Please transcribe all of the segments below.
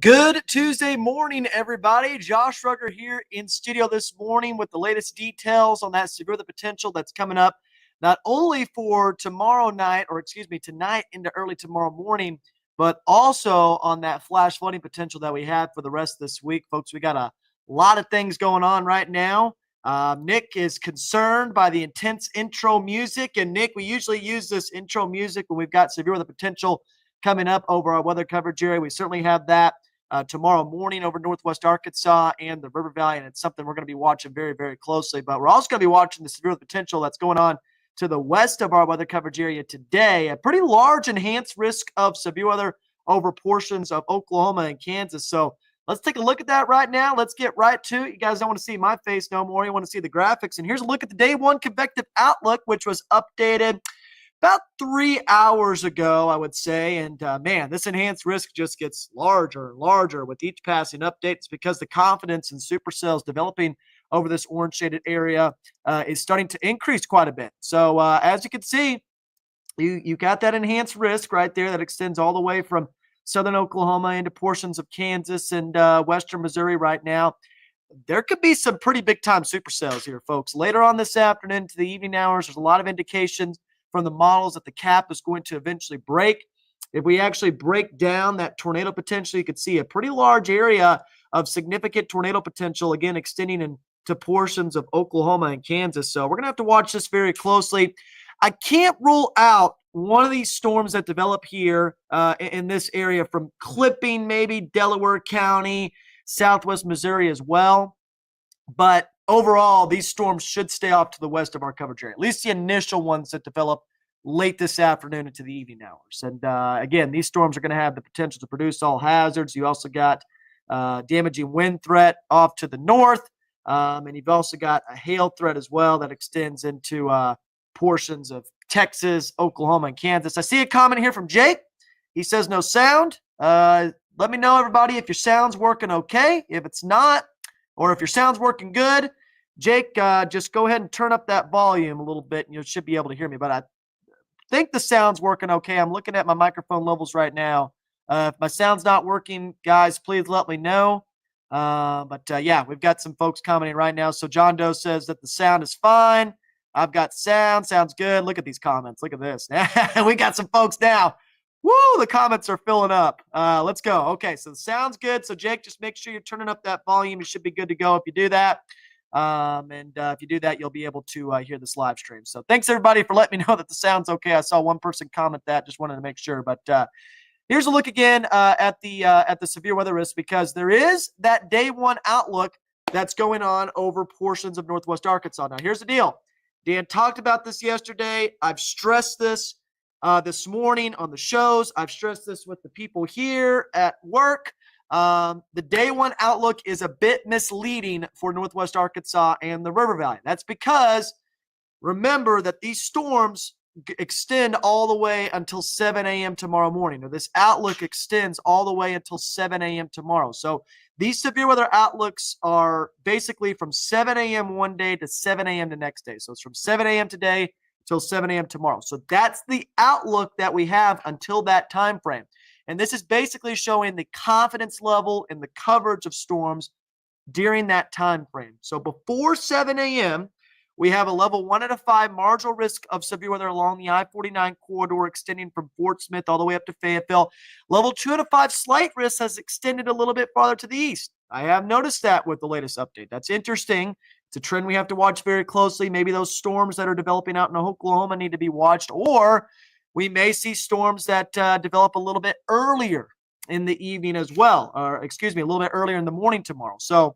Good Tuesday morning, everybody. Josh Rugger here in studio this morning with the latest details on that severe the potential that's coming up not only for tomorrow night, or excuse me, tonight into early tomorrow morning, but also on that flash flooding potential that we have for the rest of this week. Folks, we got a lot of things going on right now. Nick is concerned by the intense intro music. And Nick, we usually use this intro music when we've got severe the potential coming up over our weather coverage area. We certainly have that tomorrow morning over Northwest Arkansas and the River Valley, and it's something we're going to be watching very, very closely. But we're also going to be watching the severe potential that's going on to the west of our weather coverage area today. A pretty large enhanced risk of severe weather over portions of Oklahoma and Kansas. So let's take a look at that right now. Let's get right to it. You guys don't want to see my face no more. You want to see the graphics. And here's a look at the day one convective outlook, which was updated about 3 hours ago, I would say. And man, this enhanced risk just gets larger and larger with each passing update. It's because the confidence in supercells developing over this orange shaded area is starting to increase quite a bit. So as you can see, you got that enhanced risk right there that extends all the way from southern Oklahoma into portions of Kansas and western Missouri right now. There could be some pretty big time supercells here, folks. Later on this afternoon to the evening hours, there's a lot of indications from the models that the cap is going to eventually break. If we actually break down that tornado potential, you could see a pretty large area of significant tornado potential, again, extending into portions of Oklahoma and Kansas. So we're going to have to watch this very closely. I can't rule out one of these storms that develop here in this area from clipping maybe Delaware County, southwest Missouri as well. But overall, these storms should stay off to the west of our coverage area, at least the initial ones that develop late this afternoon into the evening hours. And again, these storms are going to have the potential to produce all hazards. You also got damaging wind threat off to the north. And you've also got a hail threat as well that extends into portions of Texas, Oklahoma, and Kansas. I see a comment here from Jake. He says no sound. Let me know, everybody, if your sound's working okay. If it's not, or if your sound's working good, Jake, just go ahead and turn up that volume a little bit, and you should be able to hear me. But I think the sound's working okay. I'm looking at my microphone levels right now. If my sound's not working, guys, please let me know. Yeah, we've got some folks commenting right now. So John Doe says that the sound is fine. I've got sound. Sounds good. Look at these comments. Look at this. We got some folks now. Woo, the comments are filling up. Let's go. Okay, so the sound's good. So, Jake, just make sure you're turning up that volume. You should be good to go if you do that. If you do that, you'll be able to hear this live stream. So thanks, everybody, for letting me know that the sound's okay. I saw one person comment that. Just wanted to make sure. But here's a look again at the severe weather risk, because there is that day one outlook that's going on over portions of northwest Arkansas. Now, here's the deal. Dan talked about this yesterday. I've stressed this this morning on the shows. I've stressed this with the people here at work. The day one outlook is a bit misleading for Northwest Arkansas and the River Valley. That's because remember that these storms extend all the way until 7 a.m. tomorrow morning. Or this outlook extends all the way until 7 a.m. tomorrow. So these severe weather outlooks are basically from 7 a.m. one day to 7 a.m. the next day. So it's from 7 a.m. today till 7 a.m. tomorrow. So that's the outlook that we have until that time frame. And this is basically showing the confidence level and the coverage of storms during that time frame. So before 7 a.m., we have a level 1 out of 5 marginal risk of severe weather along the I-49 corridor extending from Fort Smith all the way up to Fayetteville. Level 2 out of 5 slight risk has extended a little bit farther to the east. I have noticed that with the latest update. That's interesting. It's a trend we have to watch very closely. Maybe those storms that are developing out in Oklahoma need to be watched, or we may see storms that develop a little bit earlier in the evening as well, or excuse me, a little bit earlier in the morning tomorrow. So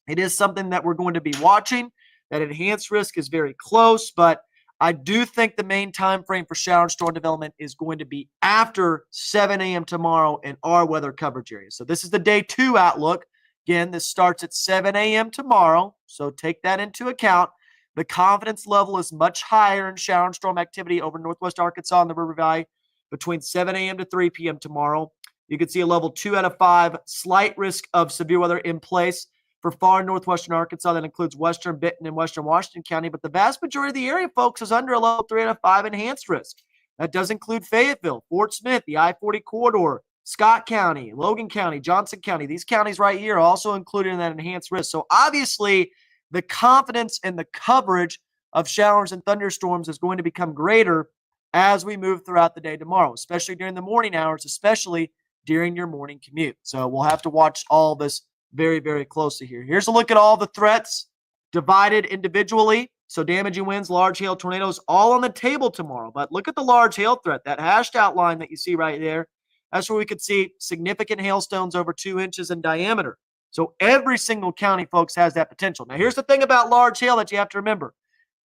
it is something that we're going to be watching. That enhanced risk is very close, but I do think the main time frame for shower and storm development is going to be after 7 a.m. tomorrow in our weather coverage area. So this is the day 2 outlook. Again, this starts at 7 a.m. tomorrow, so take that into account. The confidence level is much higher in shower and storm activity over northwest Arkansas and the River Valley between 7 a.m. to 3 p.m. tomorrow. You can see a level 2 out of 5 slight risk of severe weather in place for far northwestern Arkansas. That includes western Benton and western Washington County. But the vast majority of the area, folks, is under a level 3 out of 5 enhanced risk. That does include Fayetteville, Fort Smith, the I-40 corridor, Scott County, Logan County, Johnson County, these counties right here are also included in that enhanced risk. So obviously, the confidence and the coverage of showers and thunderstorms is going to become greater as we move throughout the day tomorrow, especially during the morning hours, especially during your morning commute. So we'll have to watch all this very, very closely here. Here's a look at all the threats divided individually. So damaging winds, large hail, tornadoes, all on the table tomorrow. But look at the large hail threat, that hashed outline that you see right there. That's where we could see significant hailstones over 2 inches in diameter. So every single county, folks, has that potential. Now, here's the thing about large hail that you have to remember.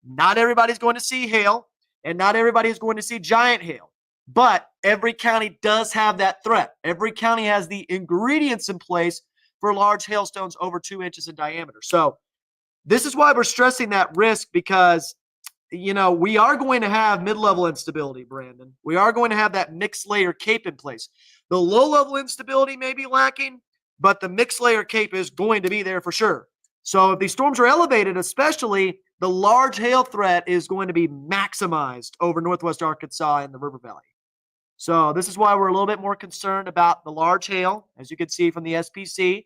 Not everybody's going to see hail, and not everybody is going to see giant hail. But every county does have that threat. Every county has the ingredients in place for large hailstones over 2 inches in diameter. So this is why we're stressing that risk, because we are going to have mid-level instability, Brandon. We are going to have that mixed layer cape in place. The low-level instability may be lacking, but the mixed layer cape is going to be there for sure. So if these storms are elevated, especially, the large hail threat is going to be maximized over northwest Arkansas and the River Valley. So this is why we're a little bit more concerned about the large hail. As you can see from the SPC,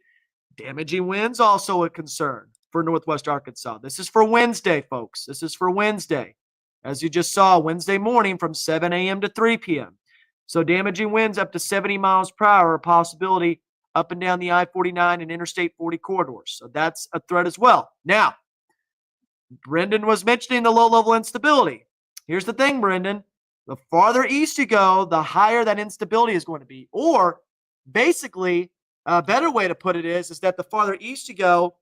damaging winds also a concern for northwest Arkansas. This is for Wednesday, folks. This is for Wednesday. As you just saw, Wednesday morning from 7 a.m. to 3 p.m. So damaging winds up to 70 miles per hour, a possibility up and down the I-49 and Interstate 40 corridors. So that's a threat as well. Now, Brendan was mentioning the low-level instability. Here's the thing, Brendan. The farther east you go, the higher that instability is going to be. Or basically, a better way to put it is that the farther east you go,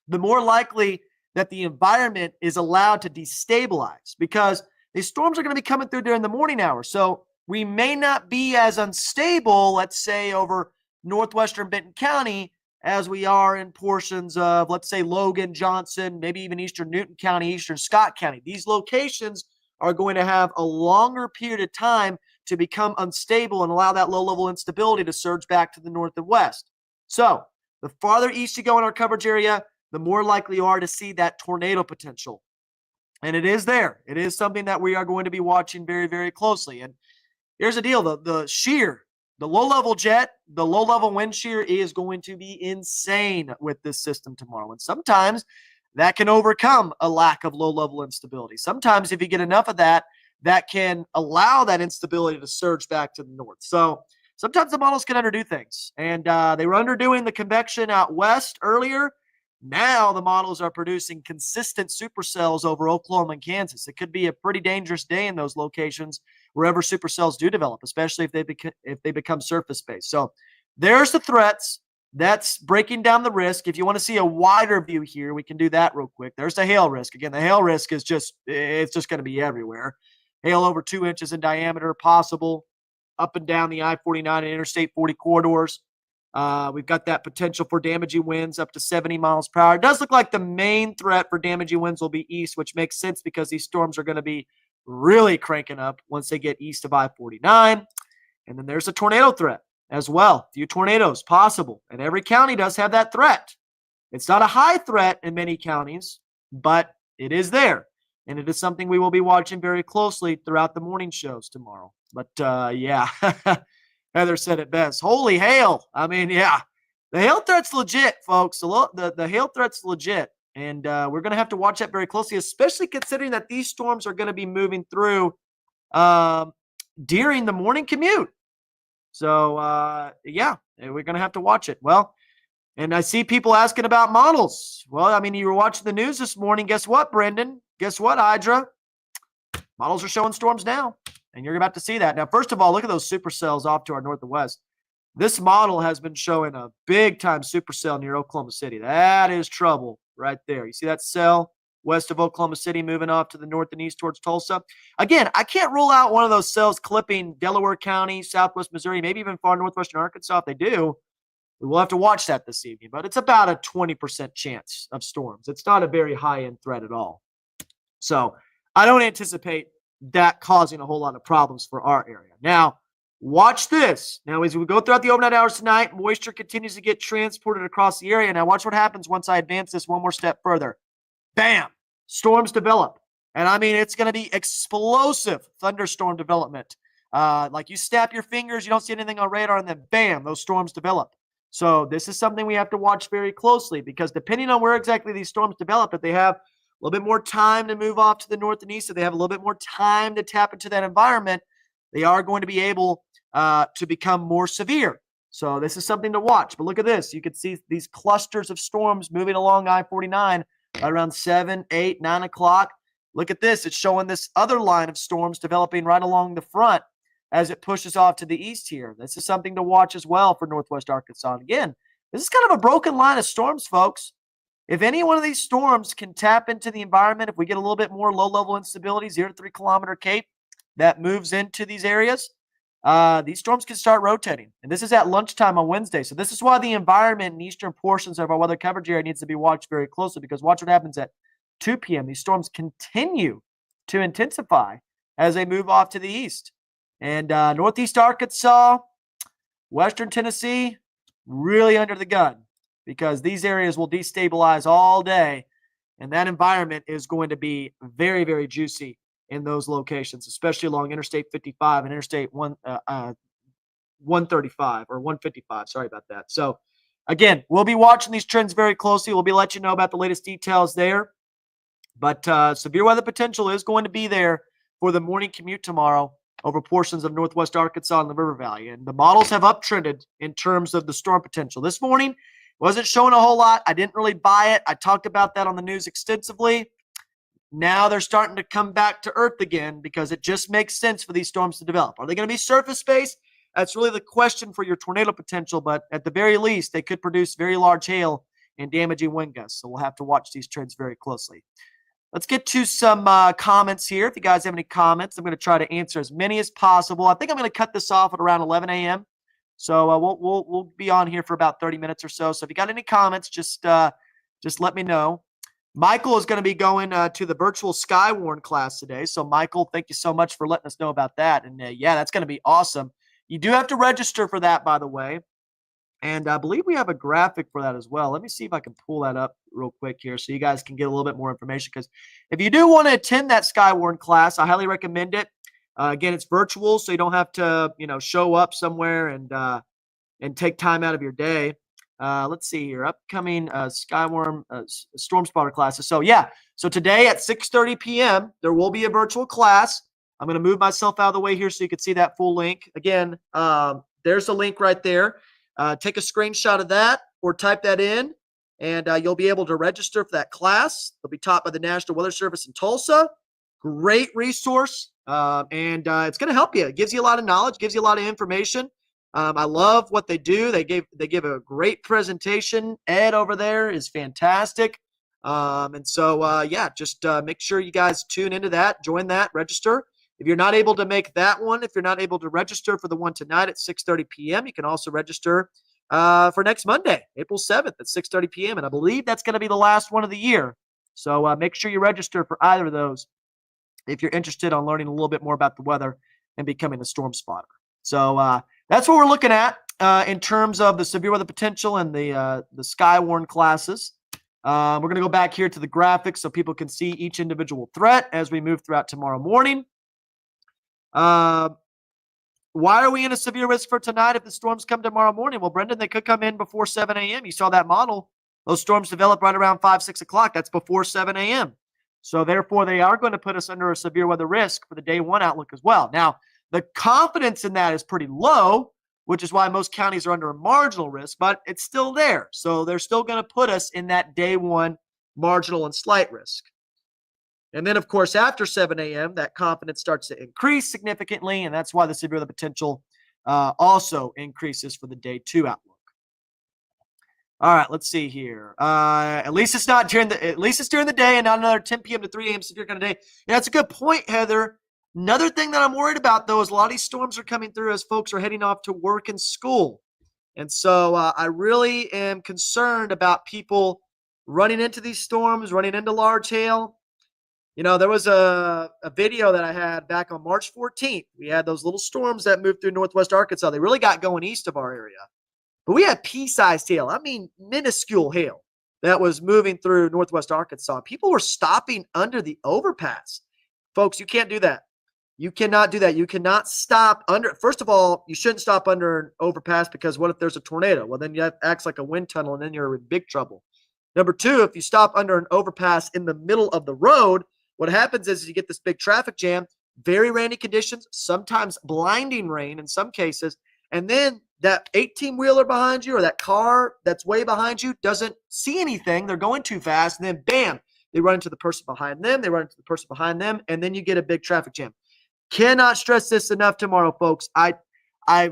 the more likely that the environment is allowed to destabilize, because these storms are going to be coming through during the morning hours. So we may not be as unstable, let's say, over northwestern Benton County as we are in portions of, let's say, Logan, Johnson, maybe even eastern Newton County, eastern Scott County. These locations are going to have a longer period of time to become unstable and allow that low-level instability to surge back to the north and west. So the farther east you go in our coverage area, the more likely you are to see that tornado potential. And it is there. It is something that we are going to be watching very, very closely. And here's the deal. The shear, the low-level jet, the low-level wind shear is going to be insane with this system tomorrow. And sometimes that can overcome a lack of low-level instability. Sometimes if you get enough of that, that can allow that instability to surge back to the north. So sometimes the models can underdo things. And they were underdoing the convection out west earlier. Now the models are producing consistent supercells over Oklahoma and Kansas. It could be a pretty dangerous day in those locations wherever supercells do develop, especially if they become surface-based. So there's the threats. That's breaking down the risk. If you want to see a wider view here, we can do that real quick. There's the hail risk. Again, the hail risk is just going to be everywhere. Hail over 2 inches in diameter, possible up and down the I-49 and Interstate 40 corridors. We've got that potential for damaging winds up to 70 miles per hour. It does look like the main threat for damaging winds will be east, which makes sense because these storms are going to be really cranking up once they get east of I-49. And then there's a tornado threat as well. A few tornadoes possible. And every county does have that threat. It's not a high threat in many counties, but it is there. And it is something we will be watching very closely throughout the morning shows tomorrow. But, yeah, Heather said it best. Holy hail. I mean, yeah, the hail threat's legit, folks. The hail threat's legit. And we're going to have to watch that very closely, especially considering that these storms are going to be moving through during the morning commute. So, yeah, we're going to have to watch it. Well, and I see people asking about models. Well, I mean, you were watching the news this morning. Guess what, Brendan? Guess what, Hydra? Models are showing storms now, and you're about to see that. Now, first of all, look at those supercells off to our north and west. This model has been showing a big-time supercell near Oklahoma City. That is trouble right there. You see that cell west of Oklahoma City moving off to the north and east towards Tulsa? Again, I can't rule out one of those cells clipping Delaware County, southwest Missouri, maybe even far northwestern Arkansas. If they do, we will have to watch that this evening. But it's about a 20% chance of storms. It's not a very high-end threat at all. So I don't anticipate that causing a whole lot of problems for our area. Now, watch this. Now, as we go throughout the overnight hours tonight, moisture continues to get transported across the area. Now, watch what happens once I advance this one more step further. Bam! Storms develop. And I mean, it's going to be explosive thunderstorm development Like you snap your fingers, you don't see anything on radar, and then bam, those storms develop. So this is something we have to watch very closely, because depending on where exactly these storms develop, if they have a little bit more time to move off to the north and east, if they have a little bit more time to tap into that environment, they are going to be able to become more severe. So this is something to watch. But look at this. You can see these clusters of storms moving along I-49 right around 7, 8, 9 o'clock. Look at this. It's showing this other line of storms developing right along the front as it pushes off to the east here. This is something to watch as well for Northwest Arkansas. And again, this is kind of a broken line of storms, folks. If any one of these storms can tap into the environment, if we get a little bit more low-level instability, 0 to 3 kilometer cape that moves into these areas, these storms can start rotating. And this is at lunchtime on Wednesday. So this is why the environment in eastern portions of our weather coverage area needs to be watched very closely, because watch what happens at 2 p.m. These storms continue to intensify as they move off to the east. And northeast Arkansas, western Tennessee, really under the gun, because these areas will destabilize all day. And that environment is going to be very, very juicy in those locations, especially along Interstate 55 and Interstate 135 or 155. Sorry about that. So, again, we'll be watching these trends very closely. We'll be letting you know about the latest details there. But severe weather potential is going to be there for the morning commute tomorrow over portions of northwest Arkansas and the River Valley. And the models have uptrended in terms of the storm potential. This morning wasn't showing a whole lot. I didn't really buy it. I talked about that on the news extensively. Now they're starting to come back to earth again, because it just makes sense for these storms to develop. Are they going to be surface-based? That's really the question for your tornado potential, but at the very least, they could produce very large hail and damaging wind gusts. So we'll have to watch these trends very closely. Let's get to some comments here. If you guys have any comments, I'm going to try to answer as many as possible. I think I'm going to cut this off at around 11 a.m. So we'll be on here for about 30 minutes or so. So if you got any comments, just let me know. Michael is going to be going to the virtual Skywarn class today. So, Michael, thank you so much for letting us know about that. And, yeah, that's going to be awesome. You do have to register for that, by the way. And I believe we have a graphic for that as well. Let me see if I can pull that up real quick here so you guys can get a little bit more information. Because if you do want to attend that Skywarn class, I highly recommend it. Again, it's virtual, so you don't have to, show up somewhere and take time out of your day. Let's see here. Upcoming Skywarn Storm Spotter classes. So, yeah. So today at 6:30 p.m., there will be a virtual class. I'm going to move myself out of the way here so you can see that full link. Again, there's a link right there. Take a screenshot of that or type that in, and you'll be able to register for that class. It'll be taught by the National Weather Service in Tulsa. Great resource, and it's going to help you. It gives you a lot of knowledge, gives you a lot of information. I love what they do. They give a great presentation. Ed over there is fantastic. And so, yeah, just make sure you guys tune into that, join that, register. If you're not able to make that one, if you're not able to register for the one tonight at 6:30 p.m., you can also register for next Monday, April 7th at 6:30 p.m. And I believe that's going to be the last one of the year. So make sure you register for either of those if you're interested on learning a little bit more about the weather and becoming a storm spotter. So that's what we're looking at in terms of the severe weather potential and the Skywarn classes. We're going to go back here to the graphics so people can see each individual threat as we move throughout tomorrow morning. Why are we in a severe risk for tonight if the storms come tomorrow morning? Well, Brendan, they could come in before 7 a.m. You saw that model. Those storms develop right around 5, 6 o'clock. That's before 7 a.m. So therefore, they are going to put us under a severe weather risk for the day one outlook as well. Now, the confidence in that is pretty low, which is why most counties are under a marginal risk, but it's still there. So they're still going to put us in that day one marginal and slight risk. And then, of course, after 7 a.m., that confidence starts to increase significantly, and that's why the severe weather potential also increases for the day two outlook. All right, let's see here. At least it's during the day and not another 10 p.m. to 3 a.m. severe kind of day. Yeah, that's a good point, Heather. Another thing that I'm worried about, though, is a lot of these storms are coming through as folks are heading off to work and school. And so I really am concerned about people running into these storms, running into large hail. There was a video that I had back on March 14th. We had those little storms that moved through northwest Arkansas. They really got going east of our area. But we had pea-sized hail. I mean, minuscule hail that was moving through northwest Arkansas. People were stopping under the overpass. Folks, you can't do that. You cannot do that. You cannot stop under. First of all, you shouldn't stop under an overpass because what if there's a tornado? Well, then that acts like a wind tunnel, and then you're in big trouble. Number two, if you stop under an overpass in the middle of the road, what happens is you get this big traffic jam, very rainy conditions, sometimes blinding rain in some cases, and then that 18-wheeler behind you or that car that's way behind you doesn't see anything. They're going too fast, and then bam, they run into the person behind them, they run into the person behind them, and then you get a big traffic jam. Cannot stress this enough tomorrow, folks. I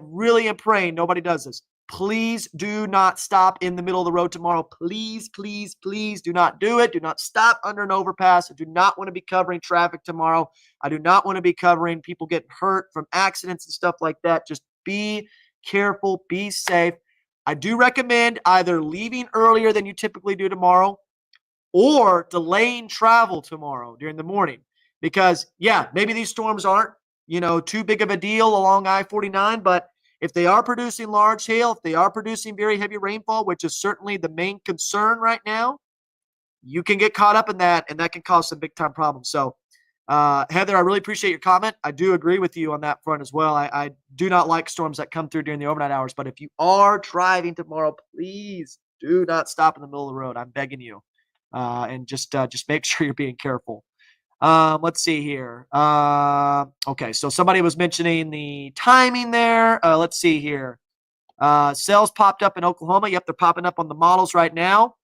really am praying nobody does this. Please do not stop in the middle of the road tomorrow. Please, please, please do not do it. Do not stop under an overpass. I do not want to be covering traffic tomorrow. I do not want to be covering people getting hurt from accidents and stuff like that. Just be careful, be safe. I do recommend either leaving earlier than you typically do tomorrow or delaying travel tomorrow during the morning. Because, yeah, maybe these storms aren't, too big of a deal along I-49, but if they are producing large hail, if they are producing very heavy rainfall, which is certainly the main concern right now, you can get caught up in that, and that can cause some big-time problems. So, Heather, I really appreciate your comment. I do agree with you on that front as well. I do not like storms that come through during the overnight hours, but if you are driving tomorrow, please do not stop in the middle of the road. I'm begging you. And just make sure you're being careful. Let's see here. Okay, so somebody was mentioning the timing there. Let's see here. Cells popped up in Oklahoma. Yep, they're popping up on the models right now.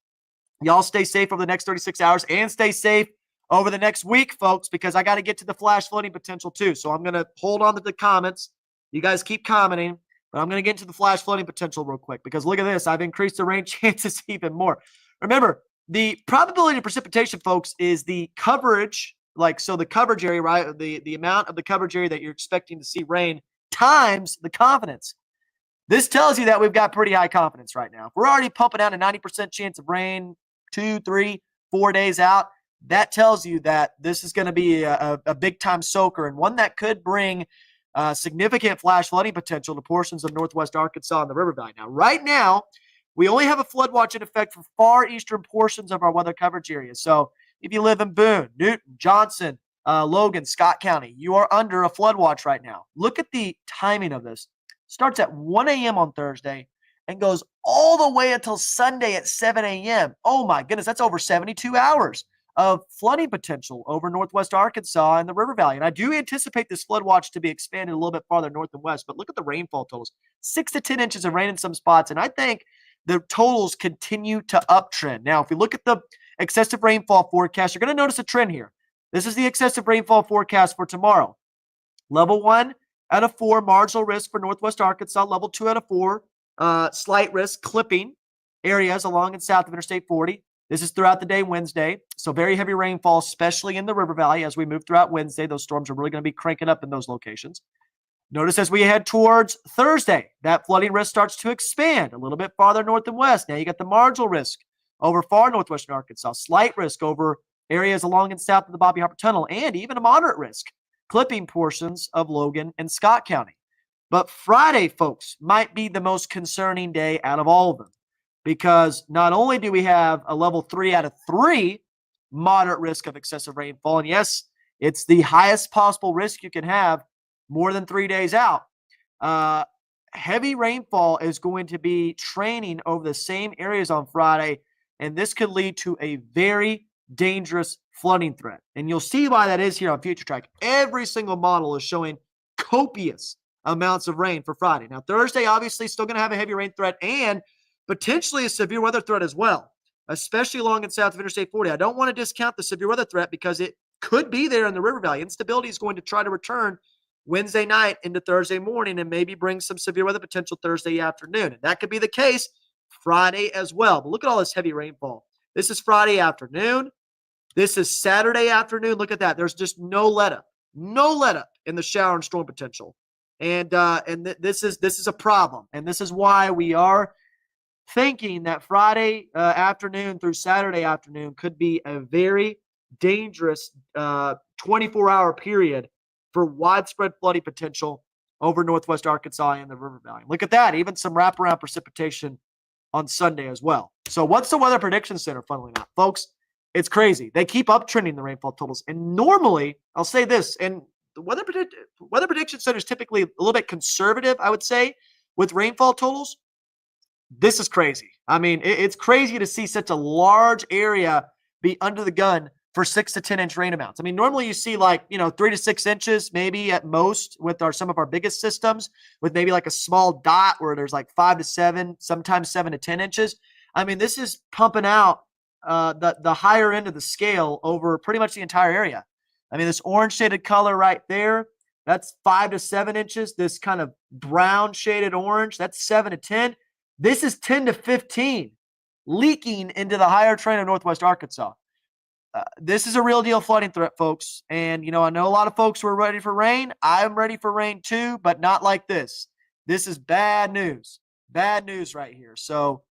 Y'all stay safe over the next 36 hours and stay safe over the next week, folks, because I got to get to the flash flooding potential too. So I'm going to hold on to the comments. You guys keep commenting, but I'm going to get into the flash flooding potential real quick because look at this. I've increased the rain chances even more. Remember, the probability of precipitation, folks, is the coverage. So the coverage area, right? The amount of the coverage area that you're expecting to see rain times the confidence. This tells you that we've got pretty high confidence right now. If we're already pumping out a 90% chance of rain 2, 3, 4 days out, that tells you that this is going to be a big-time soaker and one that could bring significant flash flooding potential to portions of northwest Arkansas and the river valley. Now, right now, we only have a flood watch in effect for far eastern portions of our weather coverage area. So if you live in Boone, Newton, Johnson, Logan, Scott County, you are under a flood watch right now. Look at the timing of this. Starts at 1 a.m. on Thursday and goes all the way until Sunday at 7 a.m. Oh my goodness, that's over 72 hours of flooding potential over northwest Arkansas and the river valley. And I do anticipate this flood watch to be expanded a little bit farther north and west, but look at the rainfall totals. 6 to 10 inches of rain in some spots, and I think the totals continue to uptrend. Now, if we look at the excessive rainfall forecast, you're going to notice a trend here. This is the excessive rainfall forecast for tomorrow. Level 1 out of 4, marginal risk for northwest Arkansas. Level 2 out of 4, slight risk, clipping areas along and south of Interstate 40. This is throughout the day Wednesday. So very heavy rainfall, especially in the river valley as we move throughout Wednesday. Those storms are really going to be cranking up in those locations. Notice as we head towards Thursday, that flooding risk starts to expand a little bit farther north and west. Now you got the marginal risk over far northwestern Arkansas, slight risk over areas along and south of the Bobby Harper Tunnel, and even a moderate risk, clipping portions of Logan and Scott County. But Friday, folks, might be the most concerning day out of all of them because not only do we have a level 3 out of 3 moderate risk of excessive rainfall, and yes, it's the highest possible risk you can have more than 3 days out. Heavy rainfall is going to be training over the same areas on Friday, and this could lead to a very dangerous flooding threat. And you'll see why that is here on Future Track. Every single model is showing copious amounts of rain for Friday. Now, Thursday, obviously, still going to have a heavy rain threat and potentially a severe weather threat as well, especially along and south of Interstate 40. I don't want to discount the severe weather threat because it could be there in the river valley. Instability is going to try to return Wednesday night into Thursday morning and maybe bring some severe weather potential Thursday afternoon. And that could be the case Friday as well. But look at all this heavy rainfall. This is Friday afternoon. This is Saturday afternoon. Look at that. There's just no let up in the shower and storm potential. And this is a problem. And this is why we are thinking that Friday afternoon through Saturday afternoon could be a very dangerous 24-hour period for widespread flooding potential over northwest Arkansas and the river valley. Look at that. Even some wraparound precipitation on Sunday as well. So what's the Weather Prediction Center funneling out? Folks, it's crazy. They keep uptrending the rainfall totals. And normally, I'll say this, and the weather prediction center is typically a little bit conservative, I would say, with rainfall totals. This is crazy. I mean, it's crazy to see such a large area be under the gun for 6 to 10 inch rain amounts. I mean, normally you see like 3 to 6 inches, maybe at most, with some of our biggest systems, with maybe like a small dot where there's like 5 to 7, sometimes 7 to 10 inches. I mean, this is pumping out the higher end of the scale over pretty much the entire area. I mean, this orange shaded color right there, that's 5 to 7 inches. This kind of brown shaded orange, that's 7 to 10. This is 10 to 15 leaking into the higher terrain of northwest Arkansas. This is a real deal flooding threat, folks. And, I know a lot of folks were ready for rain. I'm ready for rain too, but not like this. This is bad news. Bad news right here. So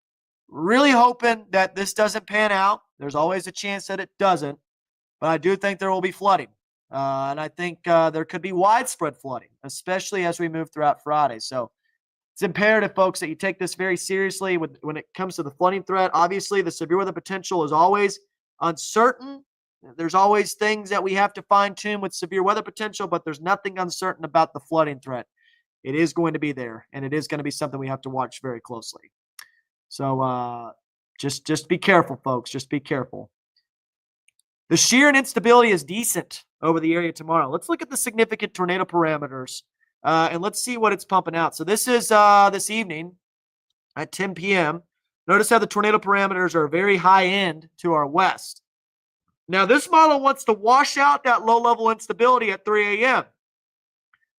really hoping that this doesn't pan out. There's always a chance that it doesn't, but I do think there will be flooding. And I think there could be widespread flooding, especially as we move throughout Friday. So it's imperative, folks, that you take this very seriously when it comes to the flooding threat. Obviously, the severe weather potential is always uncertain. There's always things that we have to fine-tune with severe weather potential, but there's nothing uncertain about the flooding threat. It is going to be there, and it is going to be something we have to watch very closely. So just be careful, folks. Just be careful. The shear and instability is decent over the area tomorrow. Let's look at the significant tornado parameters, and let's see what it's pumping out. So this is this evening at 10 p.m. Notice how the tornado parameters are very high end to our west. Now, this model wants to wash out that low-level instability at 3 a.m.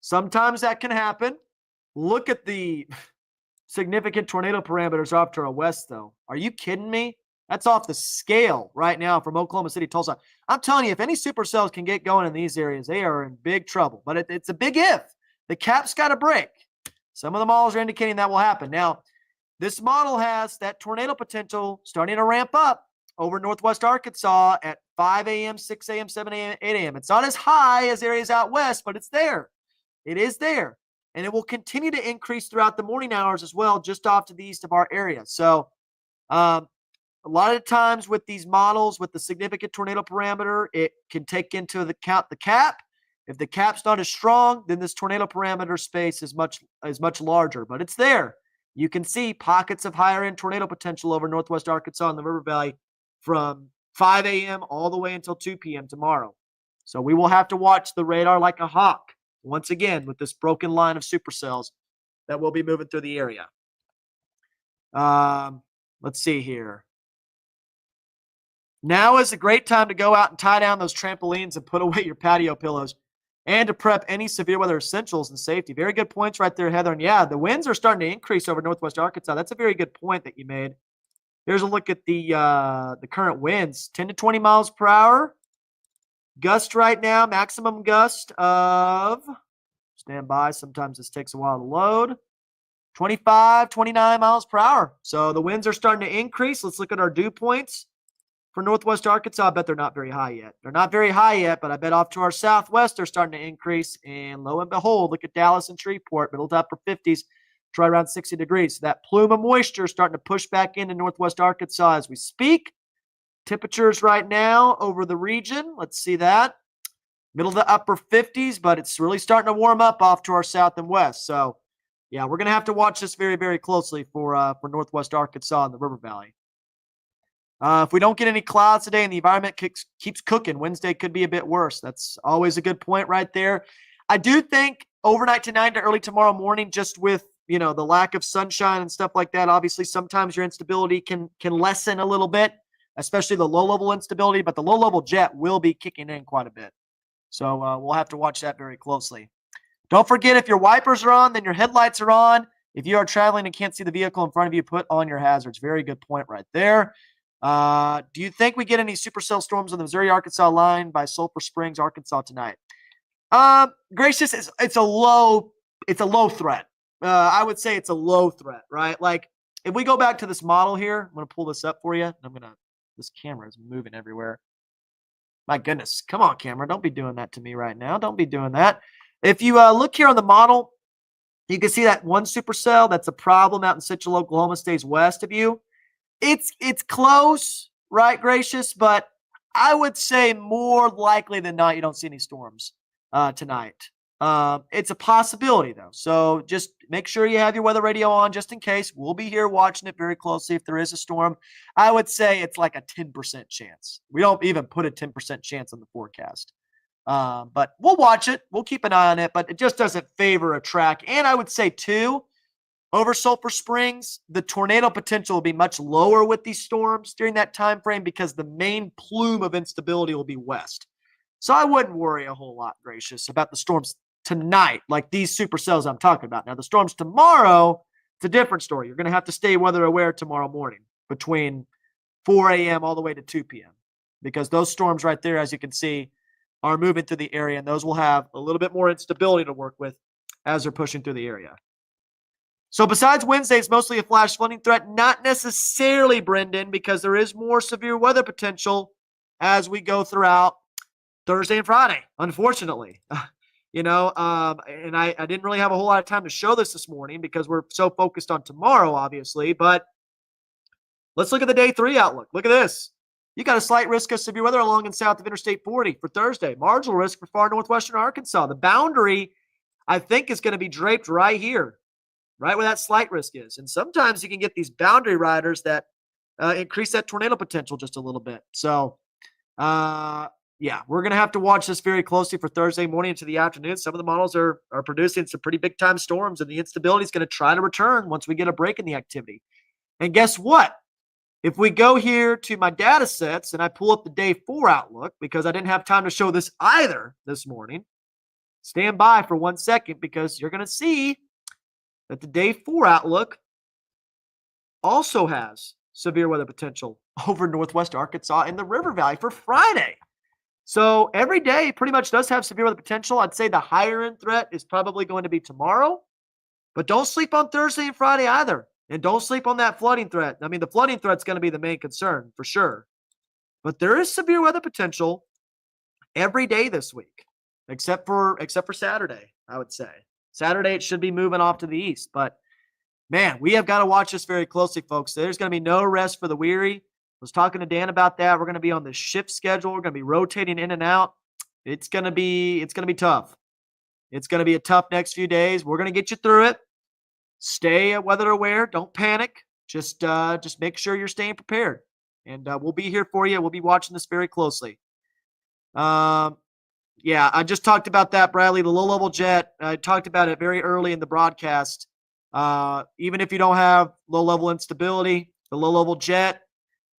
Sometimes that can happen. Look at the significant tornado parameters off to our west, though. Are you kidding me? That's off the scale right now from Oklahoma City, Tulsa. I'm telling you, if any supercells can get going in these areas, they are in big trouble. But it's a big if. The cap's got to break. Some of the models are indicating that will happen. Now, this model has that tornado potential starting to ramp up over northwest Arkansas at 5 a.m., 6 a.m., 7 a.m., 8 a.m. It's not as high as areas out west, but it's there. It is there. And it will continue to increase throughout the morning hours as well, just off to the east of our area. So a lot of times with these models, with the significant tornado parameter, it can take into account the cap. If the cap's not as strong, then this tornado parameter space is much larger, but it's there. You can see pockets of higher end tornado potential over northwest Arkansas and the River Valley from 5 a.m. all the way until 2 p.m. tomorrow. So we will have to watch the radar like a hawk once again with this broken line of supercells that will be moving through the area. Let's see here. Now is a great time to go out and tie down those trampolines and put away your patio pillows and to prep any severe weather essentials and safety. Very good points right there, Heather. And yeah, the winds are starting to increase over northwest Arkansas. That's a very good point that you made. Here's a look at the current winds. 10 to 20 miles per hour. Gust right now, maximum gust of, stand by, sometimes this takes a while to load, 25, 29 miles per hour. So the winds are starting to increase. Let's look at our dew points. For northwest Arkansas, I bet they're not very high yet. They're not very high yet, but I bet off to our southwest they're starting to increase. And lo and behold, look at Dallas and Shreveport, middle to upper 50s, try around 60 degrees. So that plume of moisture is starting to push back into northwest Arkansas as we speak. Temperatures right now over the region, let's see that. Middle to upper 50s, but it's really starting to warm up off to our south and west. So, yeah, we're going to have to watch this very, very closely for northwest Arkansas and the River Valley. If we don't get any clouds today and the environment keeps cooking, Wednesday could be a bit worse. That's always a good point right there. I do think overnight tonight to early tomorrow morning, just with the lack of sunshine and stuff like that, obviously sometimes your instability can lessen a little bit, especially the low-level instability, but the low-level jet will be kicking in quite a bit. So we'll have to watch that very closely. Don't forget, if your wipers are on, then your headlights are on. If you are traveling and can't see the vehicle in front of you, put on your hazards. Very good point right there. Do you think we get any supercell storms on the Missouri-Arkansas line by Sulphur Springs, Arkansas tonight? Gracious, it's a low threat. I would say it's a low threat, right? Like if we go back to this model here, I'm going to pull this up for you. This camera is moving everywhere. My goodness. Come on, camera. Don't be doing that to me right now. Don't be doing that. If you look here on the model, you can see that one supercell that's a problem out in Central Oklahoma stays west of you. It's close, right, Gracious? But I would say more likely than not, you don't see any storms. tonight. It's a possibility, though. So just make sure you have your weather radio on just in case. We'll be here watching it very closely if there is a storm. I would say it's like a 10% chance. We don't even put a 10% chance on the forecast. But we'll watch it. We'll keep an eye on it, but it just doesn't favor a track. And I would say, too, over Sulphur Springs, the tornado potential will be much lower with these storms during that time frame because the main plume of instability will be west. So I wouldn't worry a whole lot, Gracious, about the storms tonight, like these supercells I'm talking about. Now, the storms tomorrow, it's a different story. You're going to have to stay weather aware tomorrow morning between 4 a.m. all the way to 2 p.m. because those storms right there, as you can see, are moving through the area, and those will have a little bit more instability to work with as they're pushing through the area. So besides Wednesday, it's mostly a flash flooding threat. Not necessarily, Brendan, because there is more severe weather potential as we go throughout Thursday and Friday, unfortunately. And I didn't really have a whole lot of time to show this morning because we're so focused on tomorrow, obviously. But let's look at the day 3 outlook. Look at this. You got a slight risk of severe weather along and south of Interstate 40 for Thursday. Marginal risk for far northwestern Arkansas. The boundary, I think, is going to be draped right here, right where that slight risk is. And sometimes you can get these boundary riders that increase that tornado potential just a little bit. So, yeah, we're going to have to watch this very closely for Thursday morning into the afternoon. Some of the models are producing some pretty big-time storms, and the instability is going to try to return once we get a break in the activity. And guess what? If we go here to my data sets and I pull up the day 4 outlook, because I didn't have time to show this either this morning, stand by for 1 second because you're going to see that the day 4 outlook also has severe weather potential over northwest Arkansas and the River Valley for Friday. So every day pretty much does have severe weather potential. I'd say the higher end threat is probably going to be tomorrow, but don't sleep on Thursday and Friday either. And don't sleep on that flooding threat. I mean, the flooding threat's going to be the main concern for sure. But there is severe weather potential every day this week, except for Saturday, I would say. Saturday, it should be moving off to the east. But, man, we have got to watch this very closely, folks. There's going to be no rest for the weary. I was talking to Dan about that. We're going to be on the shift schedule. We're going to be rotating in and out. It's going to be tough. It's going to be a tough next few days. We're going to get you through it. Stay weather aware. Don't panic. Just make sure you're staying prepared. And we'll be here for you. We'll be watching this very closely. Yeah, I just talked about that, Bradley, the low-level jet. I talked about it very early in the broadcast. Even if you don't have low-level instability, the low-level jet,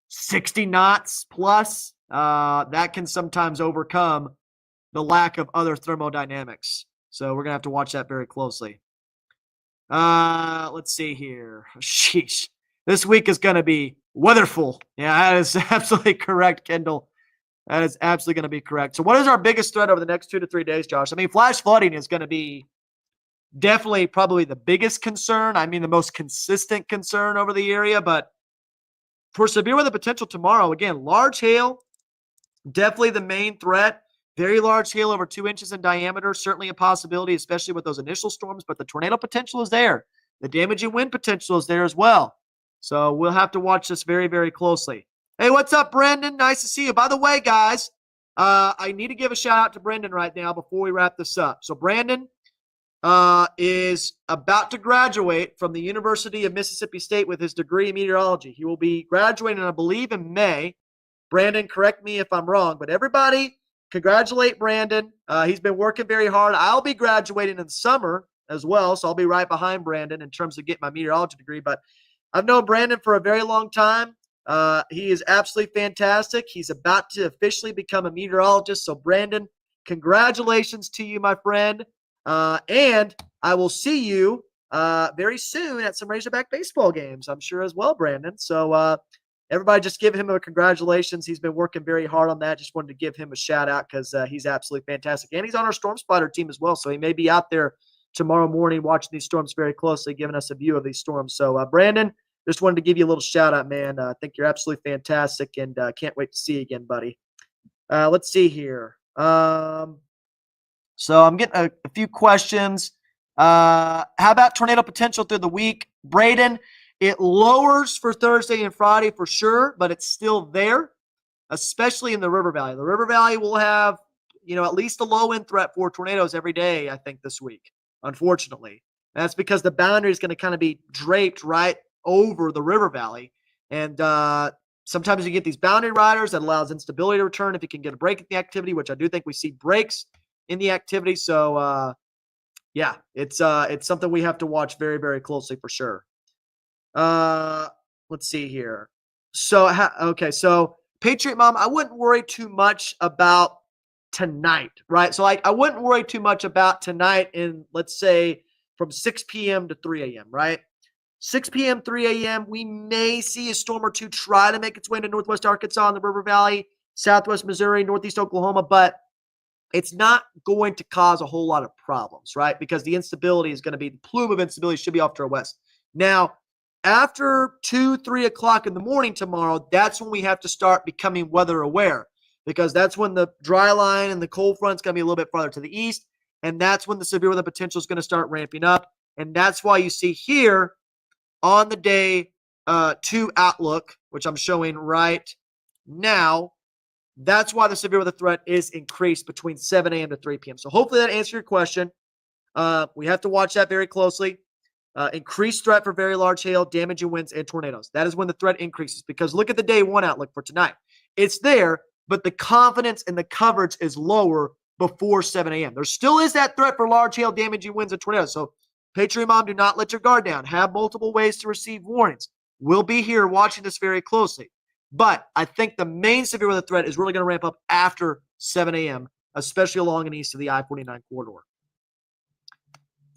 60 knots plus, that can sometimes overcome the lack of other thermodynamics. So we're going to have to watch that very closely. Let's see here. Sheesh. This week is going to be weatherful. Yeah, that is absolutely correct, Kendall. That is absolutely going to be correct. So what is our biggest threat over the next 2 to 3 days, Josh? I mean, flash flooding is going to be definitely probably the biggest concern. I mean, the most consistent concern over the area. But for severe weather potential tomorrow, again, large hail, definitely the main threat. Very large hail over 2 inches in diameter, certainly a possibility, especially with those initial storms, but the tornado potential is there. The damaging wind potential is there as well. So we'll have to watch this very, very closely. Hey, what's up, Brendan? Nice to see you. By the way, guys, I need to give a shout out to Brendan right now before we wrap this up. So Brandon is about to graduate from the University of Mississippi State with his degree in meteorology. He will be graduating, I believe, in May. Brandon, correct me if I'm wrong, but everybody – congratulate Brandon. He's been working very hard. I'll be graduating in the summer as well, so I'll be right behind Brandon in terms of getting my meteorology degree. But I've known Brandon for a very long time. He is absolutely fantastic. He's about to officially become a meteorologist. So, Brandon, congratulations to you, my friend. And I will see you very soon at some Razorback baseball games, I'm sure as well, Brandon. So, everybody just give him a congratulations. He's been working very hard on that. Just wanted to give him a shout out because he's absolutely fantastic. And he's on our Storm Spotter team as well. So he may be out there tomorrow morning watching these storms very closely, giving us a view of these storms. So, Brandon, just wanted to give you a little shout out, man. I think you're absolutely fantastic and can't wait to see you again, buddy. Let's see here. So I'm getting a few questions. How about tornado potential through the week? Braden, it lowers for Thursday and Friday for sure, but it's still there, especially in the River Valley. The River Valley will have at least a low-end threat for tornadoes every day, I think, this week, unfortunately. That's because the boundary is going to kind of be draped right over the river valley. And sometimes you get these boundary riders that allows instability to return if you can get a break in the activity, which I do think we see breaks in the activity. So, yeah, it's something we have to watch very, very closely for sure. Let's see here. So, okay, so Patriot Mom, I wouldn't worry too much about tonight, right? So I wouldn't worry too much about tonight in, let's say, from 6 p.m. to 3 a.m., right? 6 p.m., 3 a.m., we may see a storm or two try to make its way into northwest Arkansas and the River Valley, southwest Missouri, northeast Oklahoma, but it's not going to cause a whole lot of problems, right? Because the instability is going to be, the plume of instability should be off to our west. Now, after 2, 3 o'clock in the morning tomorrow, that's when we have to start becoming weather aware, because that's when the dry line and the cold front is going to be a little bit farther to the east, and that's when the severe weather potential is going to start ramping up. And that's why you see here on the day 2 outlook, which I'm showing right now, that's why the severe weather threat is increased between 7 a.m. to 3 p.m. So hopefully that answers your question. We have to watch that very closely. Increased threat for very large hail, damaging winds, and tornadoes. That is when the threat increases, because look at the day 1 outlook for tonight. It's there, but the confidence and the coverage is lower before 7 a.m. There still is that threat for large hail, damaging winds, and tornadoes. So Patriot Mom, do not let your guard down. Have multiple ways to receive warnings. We'll be here watching this very closely. But I think the main severe weather threat is really going to ramp up after 7 a.m., especially along and east of the I-49 corridor.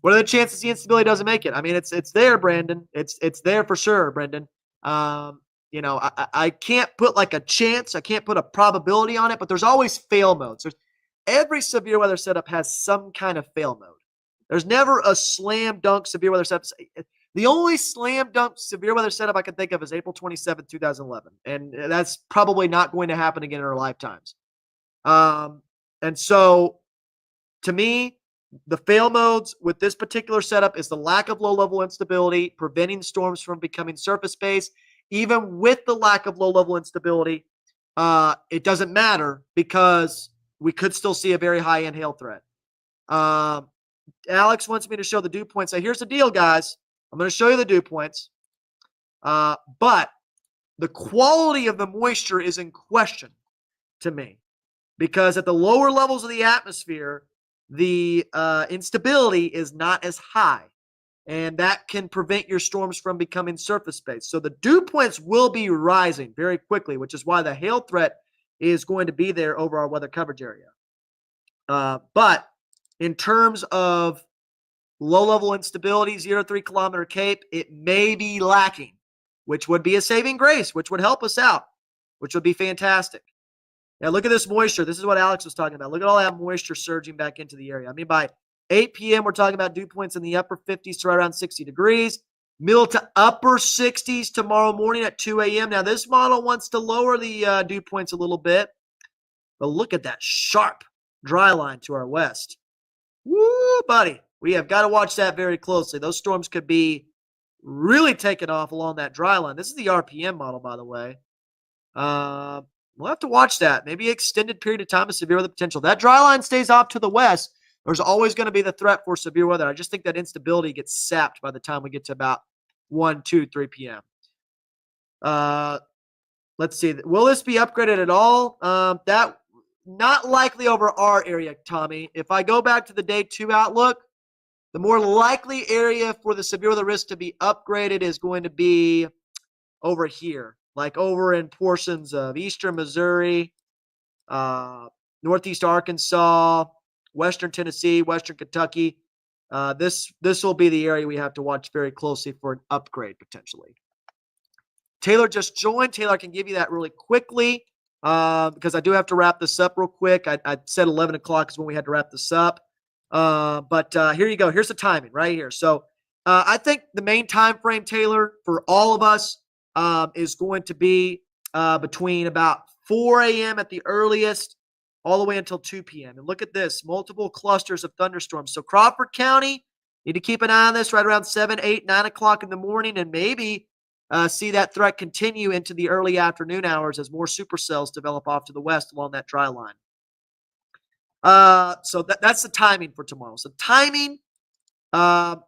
What are the chances the instability doesn't make it? I mean, it's there, Brandon. It's there for sure, Brendan. I can't put like a chance. I can't put a probability on it, but there's always fail modes. Every severe weather setup has some kind of fail mode. There's never a slam dunk severe weather setup. The only slam dunk severe weather setup I can think of is April 27, 2011. And that's probably not going to happen again in our lifetimes. And so, to me, the fail modes with this particular setup is the lack of low-level instability, preventing storms from becoming surface-based. Even with the lack of low-level instability, it doesn't matter because we could still see a very high-end hail threat. Alex wants me to show the dew points. So here's the deal, guys. I'm going to show you the dew points. But the quality of the moisture is in question to me, because at the lower levels of the atmosphere, the instability is not as high, and that can prevent your storms from becoming surface-based. So the dew points will be rising very quickly, which is why the hail threat is going to be there over our weather coverage area. But in terms of low-level instability, 0 to 3 kilometer Cape, it may be lacking, which would be a saving grace, which would help us out, which would be fantastic. Now, look at this moisture. This is what Alex was talking about. Look at all that moisture surging back into the area. I mean, by 8 p.m., we're talking about dew points in the upper 50s to right around 60 degrees. Middle to upper 60s tomorrow morning at 2 a.m. Now, this model wants to lower the dew points a little bit. But look at that sharp dry line to our west. Woo, buddy. We have got to watch that very closely. Those storms could be really taking off along that dry line. This is the RPM model, by the way. We'll have to watch that. Maybe extended period of time of severe weather potential. That dry line stays off to the west. There's always going to be the threat for severe weather. I just think that instability gets sapped by the time we get to about 1, 2, 3 p.m. Let's see. Will this be upgraded at all? That not likely over our area, Tommy. If I go back to the day 2 outlook, the more likely area for the severe weather risk to be upgraded is going to be over here, like over in portions of eastern Missouri, northeast Arkansas, western Tennessee, western Kentucky. This will be the area we have to watch very closely for an upgrade potentially. Taylor just joined. Taylor, I can give you that really quickly because I do have to wrap this up real quick. I said 11 o'clock is when we had to wrap this up. But here you go. Here's the timing right here. So I think the main time frame, Taylor, for all of us is going to be between about 4 a.m. at the earliest all the way until 2 p.m. And look at this, multiple clusters of thunderstorms. So Crawford County, need to keep an eye on this right around 7, 8, 9 o'clock in the morning, and maybe see that threat continue into the early afternoon hours as more supercells develop off to the west along that dry line. So that's the timing for tomorrow. So timing, 4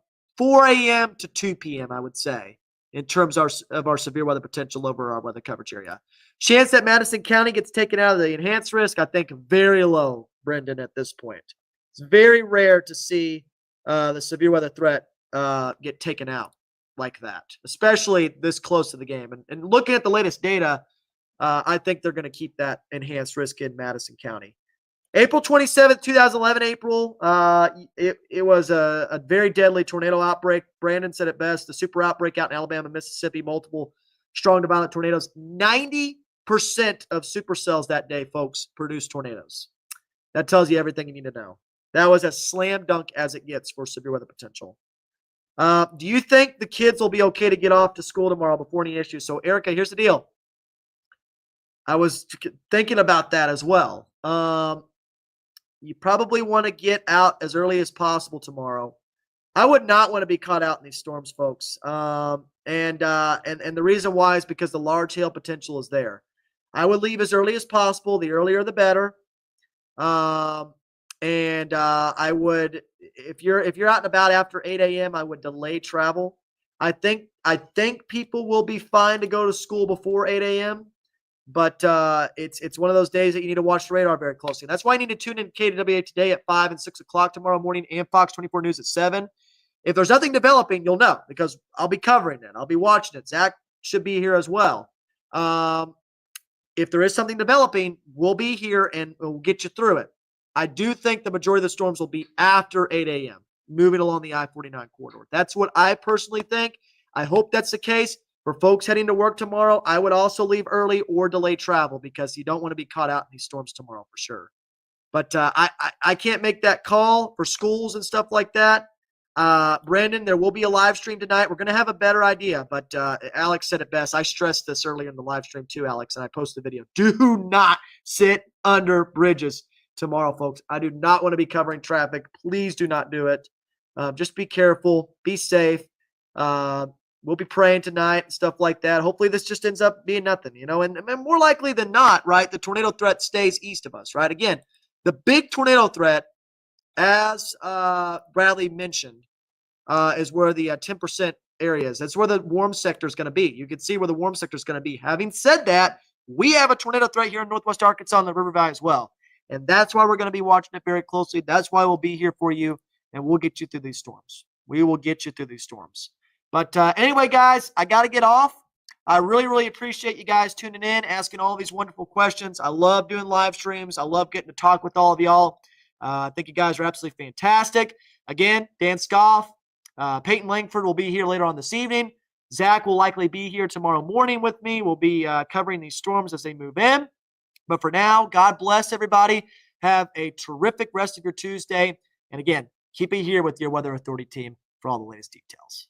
a.m. to 2 p.m., I would say, in terms of our severe weather potential over our weather coverage area. Chance that Madison County gets taken out of the enhanced risk, I think very low, Brendan, at this point. It's very rare to see the severe weather threat get taken out like that, especially this close to the game. And looking at the latest data, I think they're going to keep that enhanced risk in Madison County. April 27th, 2011, April, it was a very deadly tornado outbreak. Brandon said it best, the super outbreak out in Alabama, Mississippi, multiple strong to violent tornadoes. 90% of supercells that day, folks, produced tornadoes. That tells you everything you need to know. That was as slam dunk as it gets for severe weather potential. Do you think the kids will be okay to get off to school tomorrow before any issues? So, Erica, here's the deal. I was thinking about that as well. You probably want to get out as early as possible tomorrow. I would not want to be caught out in these storms, folks. And the reason why is because the large hail potential is there. I would leave as early as possible. The earlier, the better. I would, if you're out and about after 8 a.m., I would delay travel. I think people will be fine to go to school before 8 a.m. But it's one of those days that you need to watch the radar very closely. That's why you need to tune in to KWA Today at 5 and 6 o'clock tomorrow morning and Fox 24 News at 7. If there's nothing developing, you'll know because I'll be covering it. I'll be watching it. Zach should be here as well. If there is something developing, we'll be here and we'll get you through it. I do think the majority of the storms will be after 8 a.m., moving along the I-49 corridor. That's what I personally think. I hope that's the case. For folks heading to work tomorrow, I would also leave early or delay travel because you don't want to be caught out in these storms tomorrow for sure. But I can't make that call for schools and stuff like that. Brandon, there will be a live stream tonight. We're going to have a better idea, but Alex said it best. I stressed this earlier in the live stream too, Alex, and I posted the video. Do not sit under bridges tomorrow, folks. I do not want to be covering traffic. Please do not do it. Just be careful. Be safe. We'll be praying tonight and stuff like that. Hopefully this just ends up being nothing, and more likely than not, right, the tornado threat stays east of us, right? Again, the big tornado threat, as Bradley mentioned, is where the 10% areas. That's where the warm sector is going to be. You can see where the warm sector is going to be. Having said that, we have a tornado threat here in Northwest Arkansas and the River Valley as well. And that's why we're going to be watching it very closely. That's why we'll be here for you, and we'll get you through these storms. We will get you through these storms. But anyway, guys, I got to get off. I really, really appreciate you guys tuning in, asking all these wonderful questions. I love doing live streams. I love getting to talk with all of y'all. I think you guys are absolutely fantastic. Again, Dan Scoff, Peyton Langford will be here later on this evening. Zach will likely be here tomorrow morning with me. We'll be covering these storms as they move in. But for now, God bless everybody. Have a terrific rest of your Tuesday. And again, keep it here with your Weather Authority team for all the latest details.